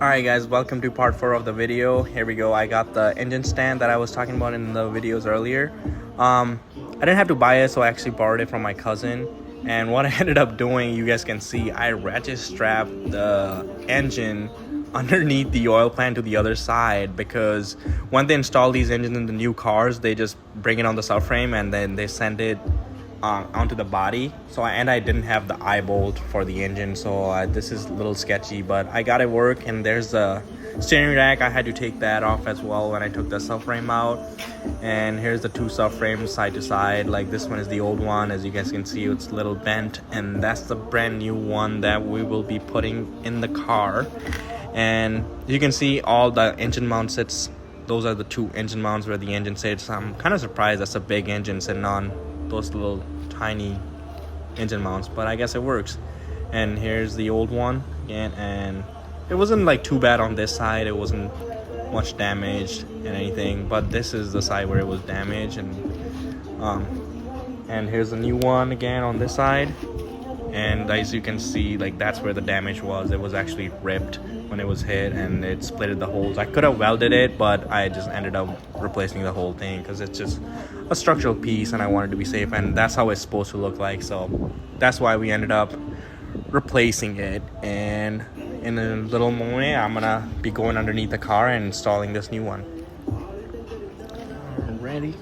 Alright guys, welcome to part 4 of the video. Here we go. I got the engine stand that I was talking about in the videos earlier. I didn't have to buy it, so I actually borrowed it from my cousin. And what I ended up doing, you guys can see, I ratchet strapped the engine underneath the oil pan to the other side, because when they install these engines in the new cars, they just bring it on the subframe and then they send it onto the body. So I didn't have the eye bolt for the engine, so this is a little sketchy, but I got it work. And there's the steering rack. I had to take that off as well when I took the subframe out. And here's the two subframes side to side. Like, this one is the old one, as you guys can see, it's a little bent, and that's the brand new one that we will be putting in the car. And you can see all the engine mount sits. Those are the two engine mounts where the engine sits. I'm kind of surprised that's a big engine sitting on those little tiny engine mounts, but I guess it works. And here's the old one again, and it wasn't like too bad on this side. It wasn't much damaged and anything, but this is the side where it was damaged. And here's the new one again on this side. And as you can see, like, that's where the damage was. It was actually ripped when it was hit, and it splitted the holes. I could have welded it, but I just ended up replacing the whole thing because it's just a structural piece and I wanted to be safe, and that's how it's supposed to look like. So that's why we ended up replacing it. And in a little moment, I'm gonna be going underneath the car and installing this new one. Ready?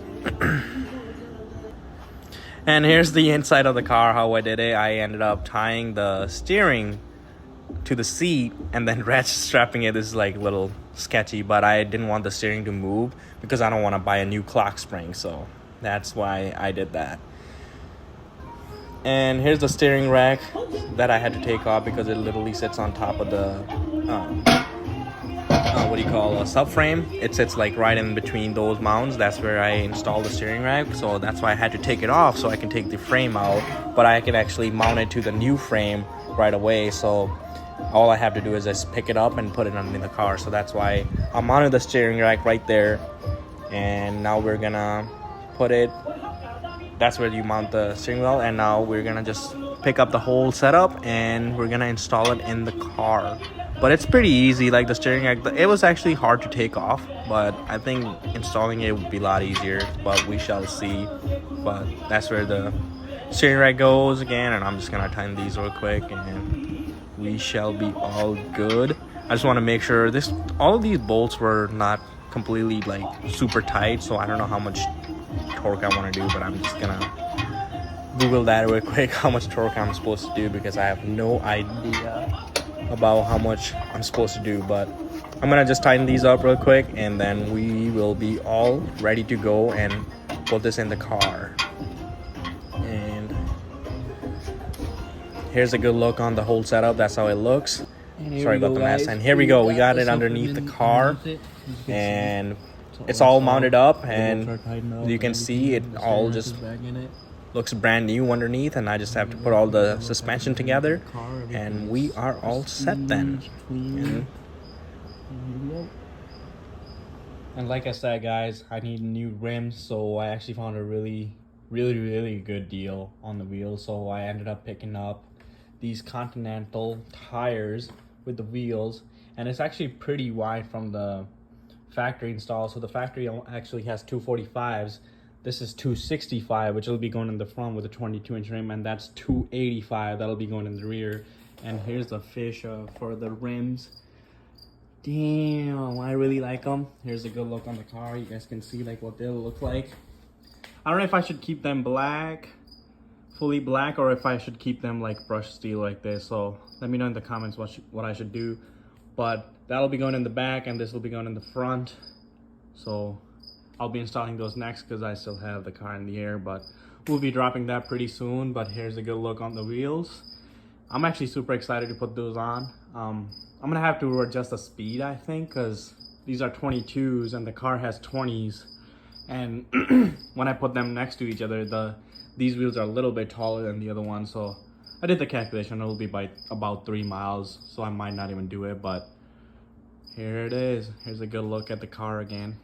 And here's the inside of the car, how I did it. I ended up tying the steering to the seat and then ratchet strapping it. This is like a little sketchy, but I didn't want the steering to move because I don't want to buy a new clock spring, so that's why I did that. And here's the steering rack that I had to take off because it literally sits on top of the a subframe. It sits like right in between those mounts. That's where I installed the steering rack, so that's why I had to take it off so I can take the frame out, but I can actually mount it to the new frame right away. So all I have to do is just pick it up and put it underneath the car. So that's why I mounted the steering rack right there. And now we're gonna put it, that's where you mount the steering wheel, and now we're gonna just pick up the whole setup and we're gonna install it in the car. But it's pretty easy. Like, the steering rack, it was actually hard to take off, but I think installing it would be a lot easier, but we shall see. But that's where the steering rack goes again, and I'm just gonna tighten these real quick and we shall be all good. I just want to make sure all of these bolts were not completely like super tight, so I don't know how much torque I want to do, but I'm just gonna Google that real quick, how much torque I'm supposed to do, because I have no idea about how much I'm supposed to do. But I'm gonna just tighten these up real quick and then we will be all ready to go and put this in the car. And here's a good look on the whole setup. That's how it looks. Sorry about the mess. And here we go, we got it underneath the car, and it's all mounted up, and you can see it all just looks brand new underneath. And I just have to put all the suspension together and we are all set then. And like I said, guys, I need new rims, so I actually found a really good deal on the wheels. So I ended up picking up these Continental tires with the wheels, and it's actually pretty wide from the factory install. So the factory actually has 245s. This is 265, which will be going in the front with a 22-inch rim, and that's 285 that'll be going in the rear. And here's the fish for the rims. Damn, I really like them. Here's a good look on the car. You guys can see like what they'll look like. I don't know if I should keep them black, fully black, or if I should keep them like brushed steel like this. So let me know in the comments what I should do. But that'll be going in the back and this will be going in the front. So I'll be installing those next because I still have the car in the air, but we'll be dropping that pretty soon. But here's a good look on the wheels. I'm actually super excited to put those on. I'm gonna have to adjust the speed, I think, because these are 22s and the car has 20s. And when I put them next to each other, these wheels are a little bit taller than the other one. So I did the calculation, it'll be by about 3 miles, so I might not even do it. But here it is. Here's a good look at the car again.